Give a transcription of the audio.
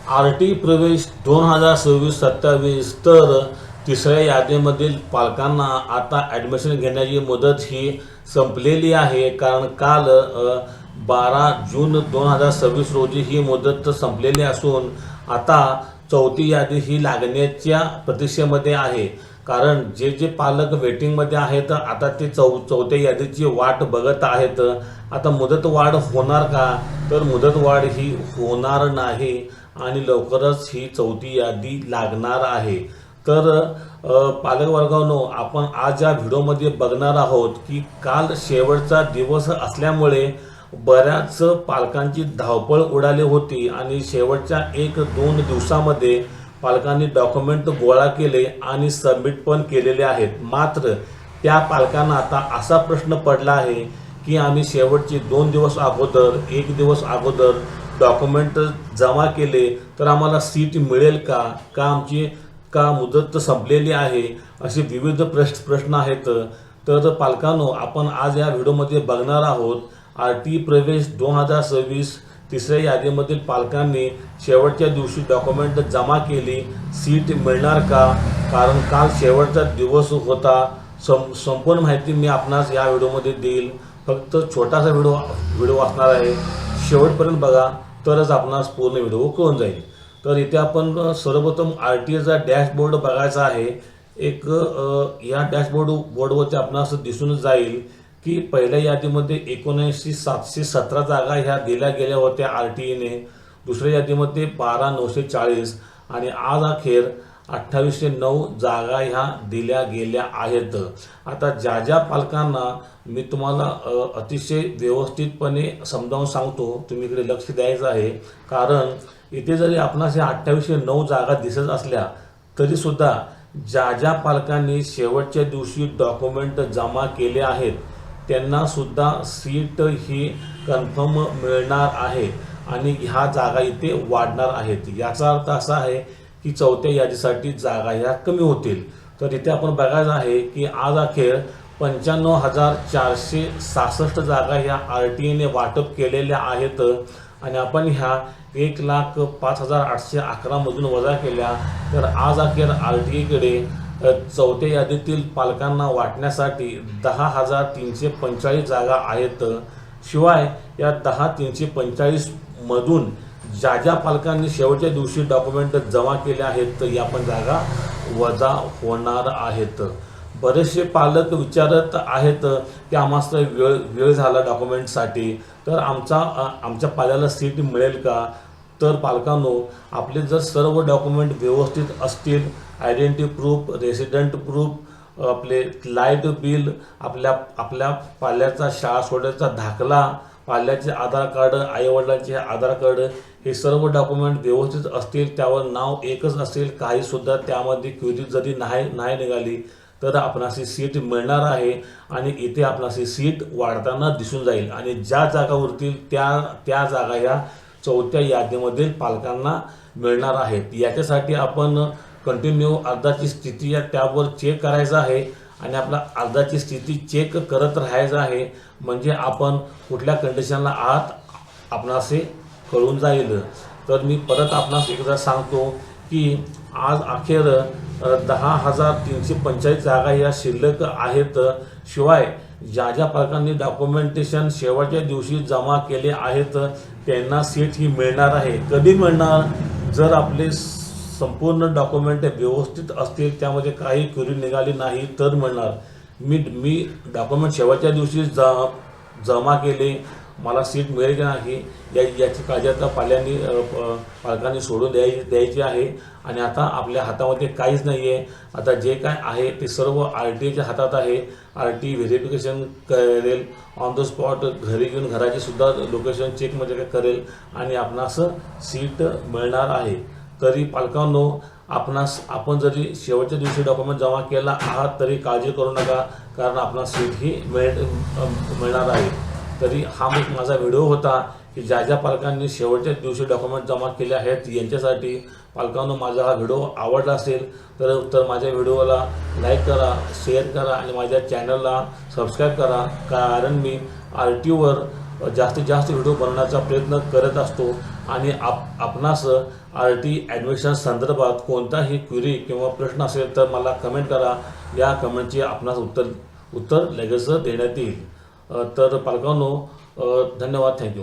RT प्रवेश 2026-27 तर तिसऱ्या यादीमधील पालकांना आता ॲडमिशन घेण्याची मुदत ही संपलेली आहे. कारण काल 12 जून 2026 रोजी ही मुदत संपलेली असून आता चौथी यादी ही लागण्याच्या प्रतीक्षेमध्ये आहे. कारण जे जे पालक वेटिंगमध्ये आहेत आता ते चौथ्या यादीची वाट बघत आहेत. आता मुदत वाढ होणार का? तर मुदत वाढ ही होणार नाही आणि लवकरच ही चौथी यादी लागणार आहे. तर पालक वर्गानो, आपण आज या व्हिडिओमध्ये बघणार आहोत की काल शेवटचा दिवस असल्यामुळे बऱ्याच पालकांची धावपळ उडाली होती आणि शेवटच्या 1-2 दिवसामध्ये पालकांनी डॉक्युमेंट गोळा केले आणि सबमिट पण केलेले आहेत. मात्र त्या पालकांना आता असा प्रश्न पडला आहे की आम्ही शेवटचे 2 दिवस अगोदर 1 दिवस अगोदर डॉक्युमेंट जमा केले तर आम्हाला सीट मिळेल का आमची मुदत संपलेली आहे, असे विविध प्रश्न आहेत. तर पालकांनो, आपण आज या व्हिडिओमध्ये बघणार आहोत आरटी प्रवेश 2026 तिसऱ्या यादीमधील पालकांनी शेवटच्या दिवशी डॉक्युमेंट जमा केली, सीट मिळणार का? कारण काल शेवटचा दिवस होता. संपूर्ण माहिती मी आपणास या व्हिडिओमध्ये देईल. फक्त छोटासा व्हिडिओ असणार आहे. शेवटपर्यंत बघा तरच आपणास पूर्ण व्हिडिओ कळून जाईल. तर इथे आपण सर्वप्रथम RTAचा डॅशबोर्ड बघायचा आहे. एक या बोर्डवरती आपणास दिसून जाईल की पहिल्या यादीमध्ये 79,717 जागा ह्या दिल्या गेल्या होत्या RTAने. दुसऱ्या यादीमध्ये 12,940 आणि आज अखेर 2809 जागा ह्या दिल्या गेल्या आहेत. आता ज्या पालकांना मी तुम्हाला अतिशय व्यवस्थितपणे समजावून सांगतो, तुम्ही इकडे लक्ष द्यायचं आहे. कारण इथे जरी आपणास या 2809 जागा दिसत असल्या तरीसुद्धा ज्या पालकांनी शेवटच्या दिवशी डॉक्युमेंट जमा केले आहेत त्यांनासुद्धा सीट ही कन्फर्म मिळणार आहे आणि ह्या जागा इथे वाढणार आहेत. याचा अर्थ असा आहे की चौथ्या यादीसाठी जागा ह्या कमी होतील. तर इथे आपण बघायचं आहे की आज अखेर 95,466 जागा ह्या RTAने वाटप केलेल्या आहेत आणि आपण ह्या 1,05,811 मधून वजा केल्या तर आज अखेर RTAकडे चौथ्या यादीतील पालकांना वाटण्यासाठी 10,345 जागा आहेत. शिवाय या 10,345 मधून ज्या पालकांनी शेवटच्या दिवशी डॉक्युमेंट जमा केले आहेत या पण जागा वजा होणार आहेत. बरेचसे पालक विचारत आहेत की आम्हाला वेळ झाला डॉक्युमेंटसाठी, तर आमच्या पाल्याला सीट मिळेल का? तर पालकांनो, आपले जर सर्व डॉक्युमेंट व्यवस्थित असतील, आयडेंटिटी प्रूफ, रेसिडेंट प्रूफ, आपले लाईट बिल, आपल्या पाल्याचा शाळा सोडण्याचा दाखला, पाल्याचे आधार कार्ड, आईवडिलांचे आधार कार्ड, हे सर्व डॉक्युमेंट व्यवस्थित असतील, त्यावर नाव एकच असेल, काहीसुद्धा त्यामध्ये क्वेरी जरी नाही निघाली तर आपणास सीट मिळणार आहे आणि इथे आपणास सीट वाढताना दिसून जाईल आणि ज्या जागा उरतील त्या जागा ह्या चौथ्या यादीमधील पालकांना मिळणार आहेत. याच्यासाठी आपण कंटिन्यू अर्जाची स्थिती या टॅबवर चेक करायचं आहे आणि आपला अर्जाची स्थिती चेक करत राहायचं आहे. म्हणजे आपण कुठल्या कंडिशनला आहात आपणास कळून जाईल. तर मी परत आपणास एकदा सांगतो की आज अखेर 10,345 जागा या शिल्लक आहेत. शिवाय ज्या पालकांनी डॉक्युमेंटेशन शेवटच्या दिवशी जमा केले आहेत त्यांना सीट ही मिळणार आहे. कधी मिळणार? जर आपले संपूर्ण डॉक्युमेंट व्यवस्थित असतील, त्यामध्ये काही क्वेरी निघाली नाही तर मिळणार. मी डॉक्युमेंट शेवटच्या दिवशी जमा केले, मला सीट मिळेल की नाही याची काळजी आता पालकांनी सोडून द्यायची आहे. आणि आता आपल्या हातामध्ये काहीच नाही आहे. आता जे काय आहे ते सर्व RTAच्या हातात आहे. RTA व्हेरिफिकेशन करेल, ऑन द स्पॉट घरी घेऊन घराची सुद्धा लोकेशन चेकमध्ये करेल आणि आपणास सीट मिळणार आहे. तरी पालकांनो, आपण जरी शेवटच्या दिवशी डॉक्युमेंट जमा केला आहात तरी काळजी करू नका, कारण आपणास सीट ही मिळणार आहे. तरी हा माझा व्हिडिओ होता की ज्या पालकांनी शेवटच्या दिवशी डॉक्युमेंट जमा केले आहेत यांच्यासाठी. पालकांनो, माझा हा व्हिडिओ आवडला असेल तर माझ्या व्हिडिओला लाईक करा, शेअर करा आणि माझ्या चॅनलला सबस्क्राईब करा. कारण मी RTवर जास्तीत जास्त व्हिडिओ बनवण्याचा प्रयत्न करत असतो आणि आपणास RT ॲडमिशन संदर्भात कोणताही क्वेरी किंवा प्रश्न असेल तर मला कमेंट करा. या कमेंटचे आपणास उत्तर लगेच देण्यात येईल. तर पालकांनो, धन्यवाद. थँक्यू.